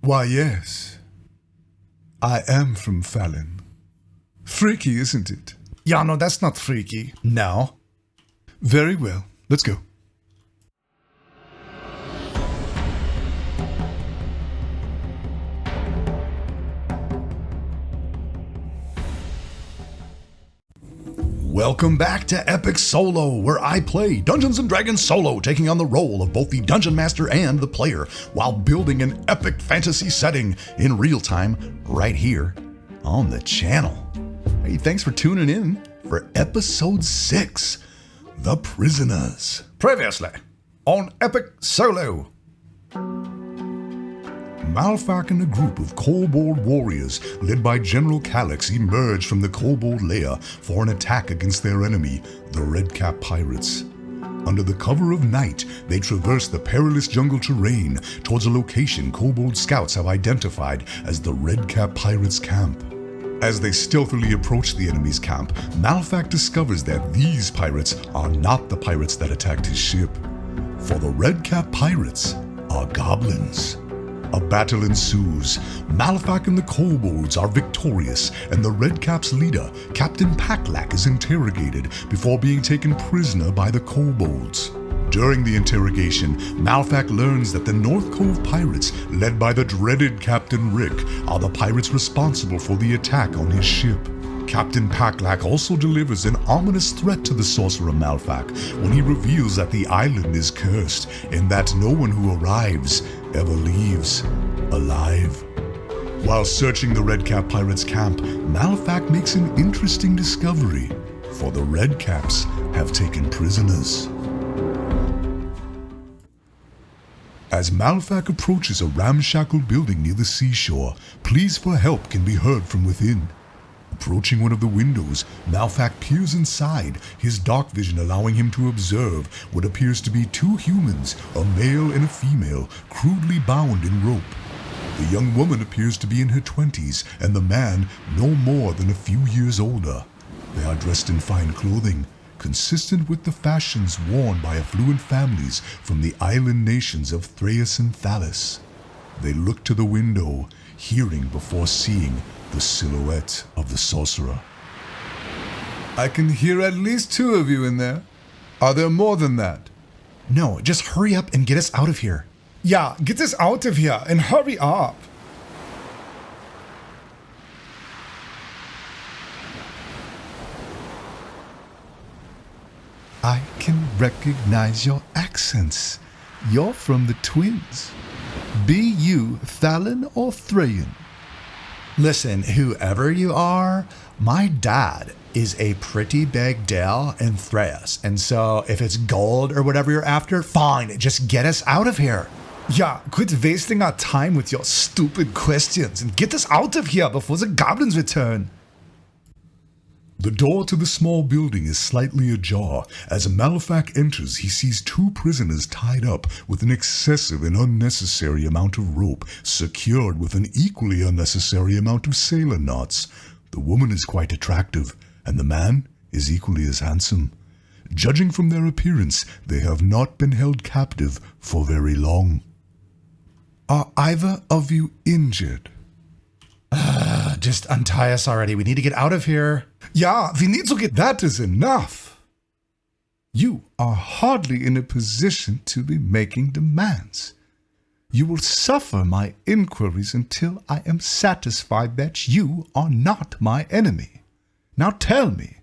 Why, yes. I am from Fallon. Freaky, isn't it? Yeah, no, that's not freaky. No. Very well. Let's go. Welcome back to EpicSolo, where I play Dungeons & Dragons solo, taking on the role of both the Dungeon Master and the player, while building an epic fantasy setting in real time, right here on the channel. Hey, thanks for tuning in for Episode 6, The Prisoners. Previously on EpicSolo. Malfak and a group of kobold warriors led by General Calyx emerged from the kobold lair for an attack against their enemy, the Redcap Pirates. Under the cover of night, they traversed the perilous jungle terrain towards a location kobold scouts have identified as the Redcap Pirates' camp. As they stealthily approach the enemy's camp, Malfak discovers that these pirates are not the pirates that attacked his ship, for the Redcap Pirates are goblins. A battle ensues. Malfak and the kobolds are victorious, and the Redcap's leader, Captain Paklak, is interrogated before being taken prisoner by the kobolds. During the interrogation, Malfak learns that the North Cove Pirates, led by the dreaded Captain Rick, are the pirates responsible for the attack on his ship. Captain Paklak also delivers an ominous threat to the sorcerer Malfak when he reveals that the island is cursed and that no one who arrives ever leaves alive. While searching the Redcap Pirates' camp, Malfak makes an interesting discovery, for the Redcaps have taken prisoners. As Malfak approaches a ramshackle building near the seashore, pleas for help can be heard from within. Approaching one of the windows, Malfak peers inside, his dark vision allowing him to observe what appears to be two humans, a male and a female, crudely bound in rope. The young woman appears to be in her 20s, and the man no more than a few years older. They are dressed in fine clothing, consistent with the fashions worn by affluent families from the island nations of Thraeus and Thalis. They look to the window, hearing before seeing the silhouette of the sorcerer. I can hear at least two of you in there. Are there more than that? No, just hurry up and get us out of here. Yeah, get us out of here and hurry up. I can recognize your accents. You're from the twins. Be you Thalin or Thrayan? Listen, whoever you are, my dad is a pretty big deal in Thraeus, and so if it's gold or whatever you're after, fine, just get us out of here. Yeah, quit wasting our time with your stupid questions and get us out of here before the goblins return. The door to the small building is slightly ajar. As Malfak enters, he sees two prisoners tied up with an excessive and unnecessary amount of rope, secured with an equally unnecessary amount of sailor knots. The woman is quite attractive, and the man is equally as handsome. Judging from their appearance, they have not been held captive for very long. Are either of you injured? Just untie us already. We need to get out of here. Yeah, we need to get... That is enough. You are hardly in a position to be making demands. You will suffer my inquiries until I am satisfied that you are not my enemy. Now tell me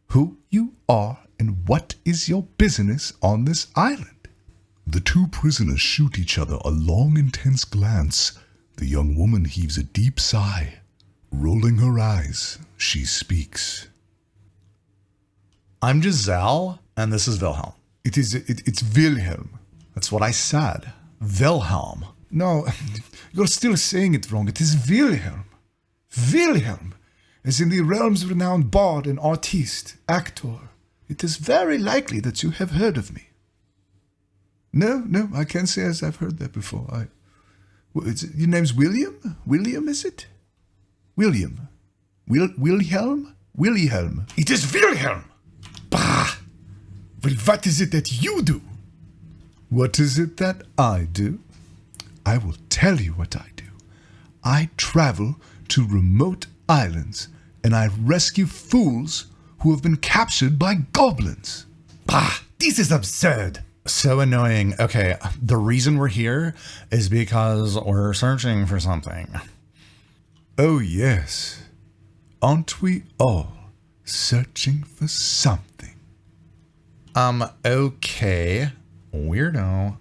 who you are and what is your business on this island. The two prisoners shoot each other a long, intense glance. The young woman heaves a deep sigh. Rolling her eyes, she speaks. I'm Giselle, and this is Wilhelm. It's Wilhelm. That's what I said. Wilhelm. No, you're still saying it wrong. It is Wilhelm. Wilhelm, as in the realm's renowned bard and artiste, actor. It is very likely that you have heard of me. No, I can't say as I've heard that before. Your name's William? William, is it? William. Wilhelm? Wilhelm. It is Wilhelm! Bah! Well, what is it that you do? What is it that I do? I will tell you what I do. I travel to remote islands and I rescue fools who have been captured by goblins. Bah, this is absurd. So annoying. Okay, the reason we're here is because we're searching for something. Oh yes, aren't we all searching for something? Okay, weirdo.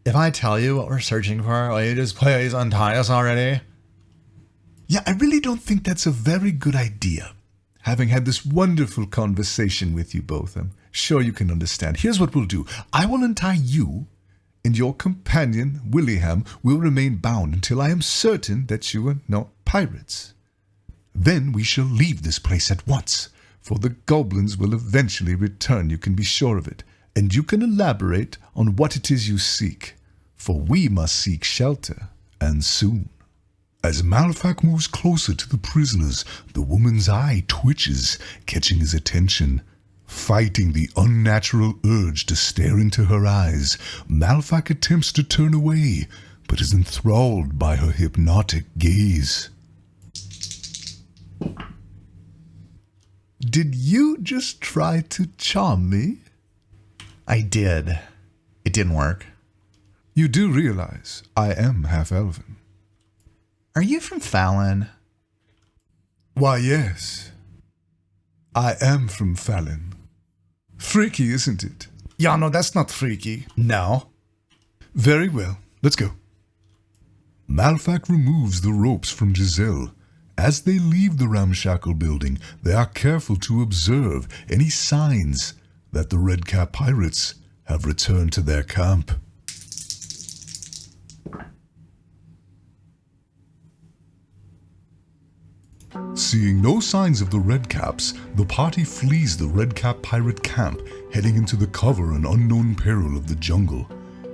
If I tell you what we're searching for, will you just please untie us already? Yeah, I really don't think that's a very good idea. Having had this wonderful conversation with you both, I'm sure you can understand. Here's what we'll do. I will untie you, and your companion, Willingham, will remain bound until I am certain that you are not pirates. Then we shall leave this place at once, for the goblins will eventually return, you can be sure of it, and you can elaborate on what it is you seek, for we must seek shelter, and soon. As Malfak moves closer to the prisoners, the woman's eye twitches, catching his attention. Fighting the unnatural urge to stare into her eyes, Malfak attempts to turn away, but is enthralled by her hypnotic gaze. Did you just try to charm me? I did. It didn't work. You do realize I am half-elven. Are you from Fallon? Why, yes. I am from Fallon. Freaky, isn't it? Yeah, no, that's not freaky. No. Very well. Let's go. Malfak removes the ropes from Giselle. As they leave the ramshackle building, they are careful to observe any signs that the Redcap pirates have returned to their camp. Seeing no signs of the Redcaps, the party flees the Redcap pirate camp, heading into the cover and unknown peril of the jungle.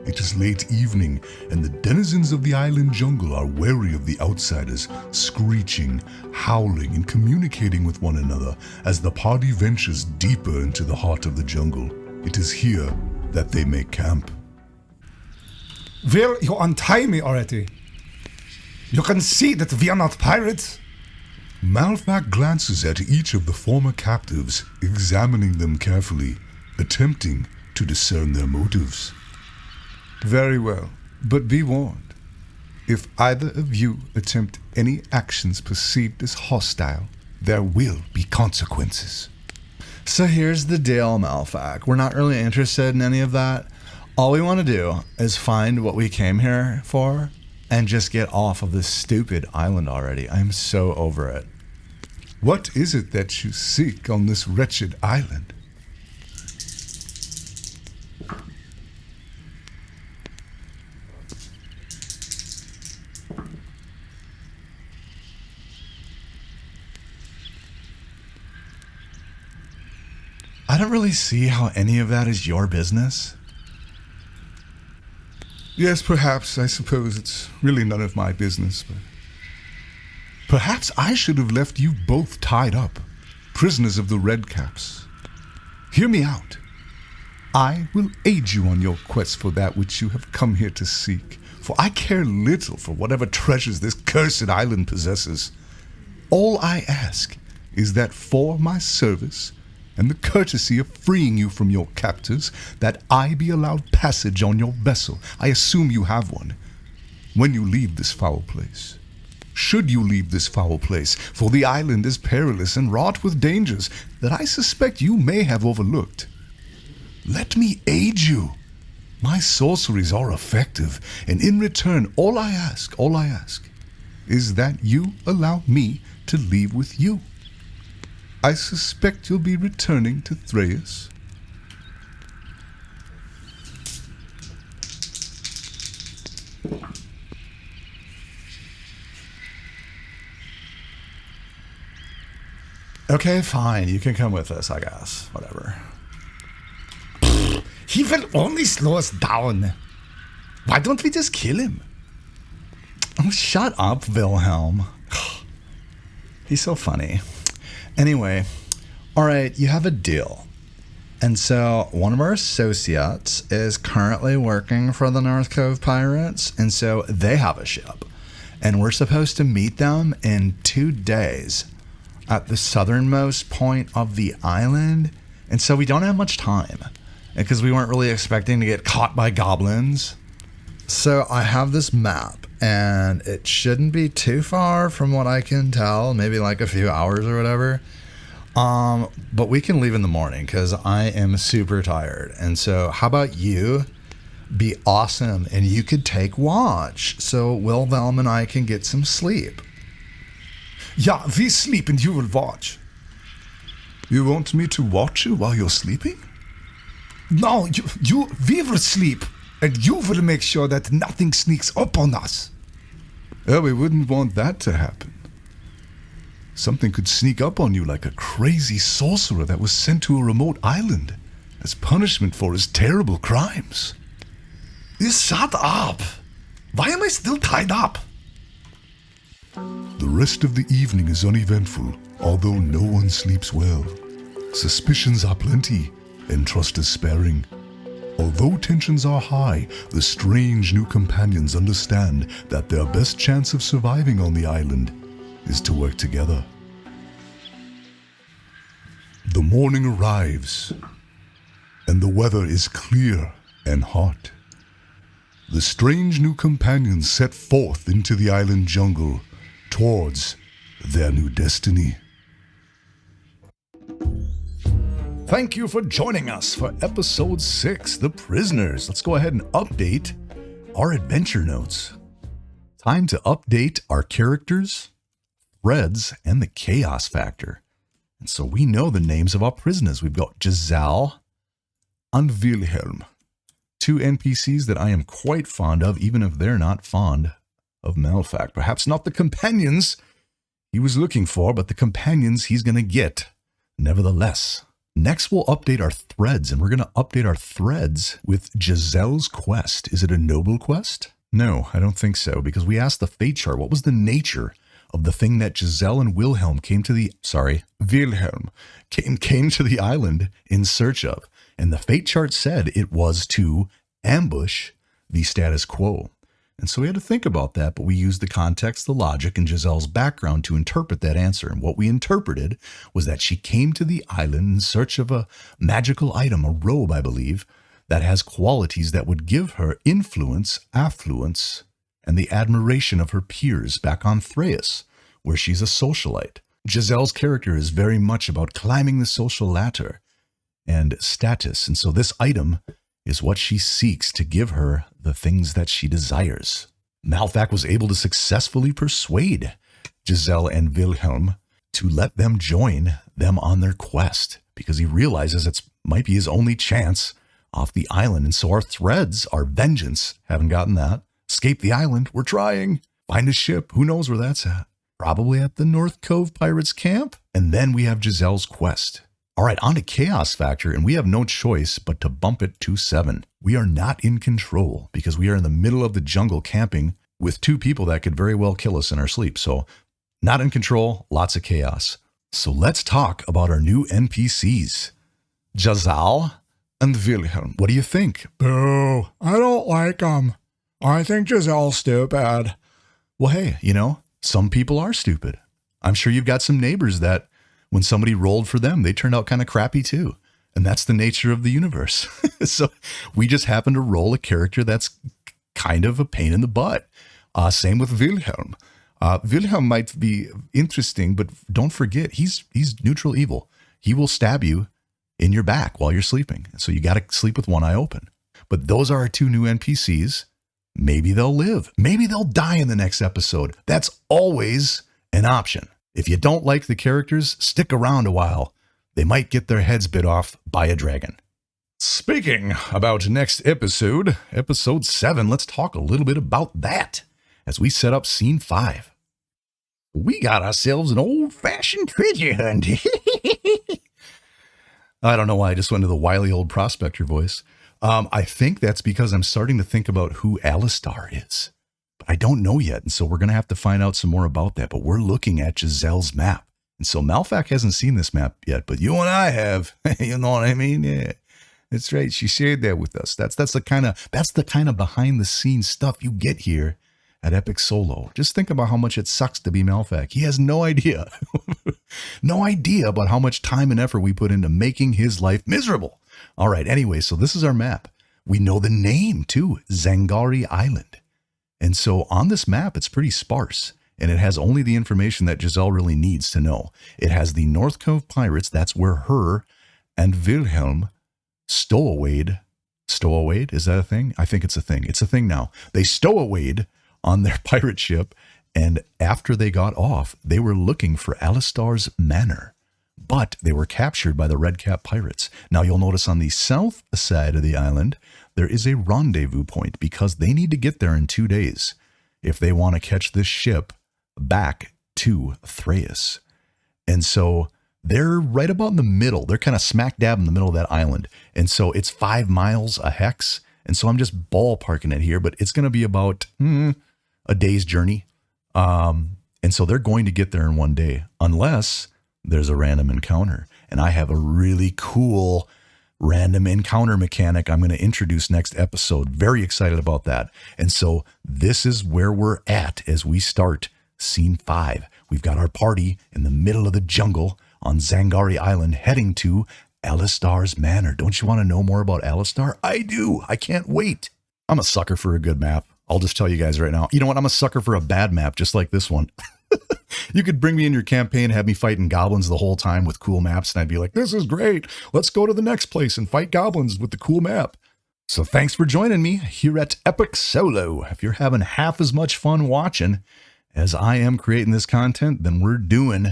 It is late evening, and the denizens of the island jungle are wary of the outsiders, screeching, howling, and communicating with one another as the party ventures deeper into the heart of the jungle. It is here that they make camp. Will you untie me already? You can see that we are not pirates. Malfak glances at each of the former captives, examining them carefully, attempting to discern their motives. Very well, but be warned. If either of you attempt any actions perceived as hostile, there will be consequences. So here's the deal, Malfak. We're not really interested in any of that. All we want to do is find what we came here for and just get off of this stupid island already. I'm so over it. What is it that you seek on this wretched island? I don't really see how any of that is your business. Yes, perhaps. I suppose it's really none of my business, but perhaps I should have left you both tied up, prisoners of the Redcaps. Hear me out. I will aid you on your quest for that which you have come here to seek, for I care little for whatever treasures this cursed island possesses. All I ask is that for my service and the courtesy of freeing you from your captors, that I be allowed passage on your vessel. I assume you have one. When you leave this foul place. Should you leave this foul place, for the island is perilous and wrought with dangers that I suspect you may have overlooked. Let me aid you. My sorceries are effective, and in return, all I ask is that you allow me to leave with you. I suspect you'll be returning to Thraeus. Okay, fine. You can come with us, I guess. Whatever. He will only slow us down. Why don't we just kill him? Oh, shut up, Wilhelm. He's so funny. Anyway, all right, you have a deal. And so one of our associates is currently working for the North Cove Pirates, and so they have a ship. And we're supposed to meet them in 2 days at the southernmost point of the island. And so we don't have much time because we weren't really expecting to get caught by goblins. So I have this map and it shouldn't be too far from what I can tell, maybe like a few hours or whatever. But we can leave in the morning because I am super tired. And so how about you be awesome and you could take watch so Wilhelm and I can get some sleep? Yeah, we sleep and you will watch. You want me to watch you while you're sleeping? No, we will sleep and you will make sure that nothing sneaks up on us. Oh, we wouldn't want that to happen. Something could sneak up on you like a crazy sorcerer that was sent to a remote island as punishment for his terrible crimes. You shut up. Why am I still tied up? The rest of the evening is uneventful, although no one sleeps well. Suspicions are plenty, and trust is sparing. Although tensions are high, the strange new companions understand that their best chance of surviving on the island is to work together. The morning arrives, and the weather is clear and hot. The strange new companions set forth into the island jungle towards their new destiny. Thank you for joining us for episode 6, The Prisoners. Let's go ahead and update our adventure notes. Time to update our characters, threads, and the chaos factor. And so we know the names of our prisoners. We've got Giselle and Wilhelm. 2 NPCs that I am quite fond of, even if they're not fond of Malfak. Perhaps not the companions he was looking for, but the companions he's going to get nevertheless. Next, we'll update our threads, and we're going to update our threads with Giselle's quest. Is it a noble quest? No, I don't think so, because we asked the fate chart, what was the nature of the thing that Giselle and Wilhelm came to the island in search of. And the fate chart said it was to ambush the status quo. And so we had to think about that, but we used the context, the logic, and Giselle's background to interpret that answer. And what we interpreted was that she came to the island in search of a magical item, a robe, I believe, that has qualities that would give her influence, affluence, and the admiration of her peers back on Thraeus, where she's a socialite. Giselle's character is very much about climbing the social ladder and status. And so this item is what she seeks to give her the things that she desires. Malfak was able to successfully persuade Giselle and Wilhelm to let them join them on their quest because he realizes it might be his only chance off the island. And so our threads, our vengeance, haven't gotten that. Escape the island, we're trying. Find a ship, who knows where that's at. Probably at the North Cove Pirates camp. And then we have Giselle's quest. All right, on to Chaos Factor, and we have no choice but to bump it to 7. We are not in control because we are in the middle of the jungle camping with 2 people that could very well kill us in our sleep. So not in control, lots of chaos. So let's talk about our new NPCs. Giselle and Wilhelm. What do you think? Boo, I don't like them. I think Giselle's stupid. Well, hey, some people are stupid. I'm sure you've got some neighbors that when somebody rolled for them, they turned out kind of crappy too. And that's the nature of the universe. So we just happen to roll a character that's kind of a pain in the butt. Same with Wilhelm. Wilhelm might be interesting, but don't forget, he's neutral evil. He will stab you in your back while you're sleeping. So you got to sleep with one eye open. But those are our 2 new NPCs. Maybe they'll live. Maybe they'll die in the next episode. That's always an option. If you don't like the characters, stick around a while. They might get their heads bit off by a dragon. Speaking about next episode, episode 7, let's talk a little bit about that as we set up scene 5. We got ourselves an old-fashioned treasure hunt. I don't know why I just went to the wily old prospector voice. I think that's because I'm starting to think about who Alistar is. But I don't know yet, and so we're going to have to find out some more about that. But we're looking at Giselle's map. And so Malfak hasn't seen this map yet, but you and I have. You know what I mean? Yeah. That's right. She shared that with us. That's the kind of behind the scenes stuff you get here at EpicSolo. Just think about how much it sucks to be Malfak. He has no idea. No idea about how much time and effort we put into making his life miserable. All right, anyway, so this is our map. We know the name, too, Zangari Island. And so on this map, it's pretty sparse, and it has only the information that Giselle really needs to know. It has the North Cove Pirates, that's where her and Wilhelm stowawayed. Stowawayed? Is that a thing? I think it's a thing. It's a thing now. They stowawayed on their pirate ship, and after they got off, they were looking for Alistar's manor. But they were captured by the Redcap Pirates. Now you'll notice on the south side of the island, there is a rendezvous point because they need to get there in 2 days if they want to catch this ship back to Thraeus. And so they're right about in the middle. They're kind of smack dab in the middle of that island. And so it's 5 miles a hex. And so I'm just ballparking it here, but it's going to be about a day's journey. And so they're going to get there in 1 day, unless there's a random encounter. And I have a really cool random encounter mechanic I'm going to introduce next episode. Very excited about that. And so this is where we're at as we start scene 5. We've got our party in the middle of the jungle on Zangari Island heading to Alistar's Manor. Don't you want to know more about Alistar? I do. I can't wait. I'm a sucker for a good map. I'll just tell you guys right now. You know what? I'm a sucker for a bad map, just like this one. You could bring me in your campaign, have me fighting goblins the whole time with cool maps, and I'd be like, this is great. Let's go to the next place and fight goblins with the cool map. So thanks for joining me here at EpicSolo. If you're having half as much fun watching as I am creating this content, then we're doing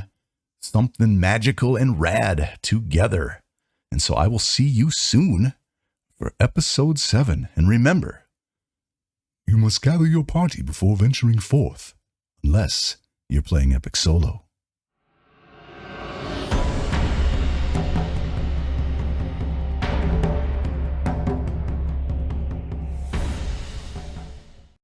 something magical and rad together. And so I will see you soon for episode 7. And remember, you must gather your party before venturing forth, unless you're playing EpicSolo.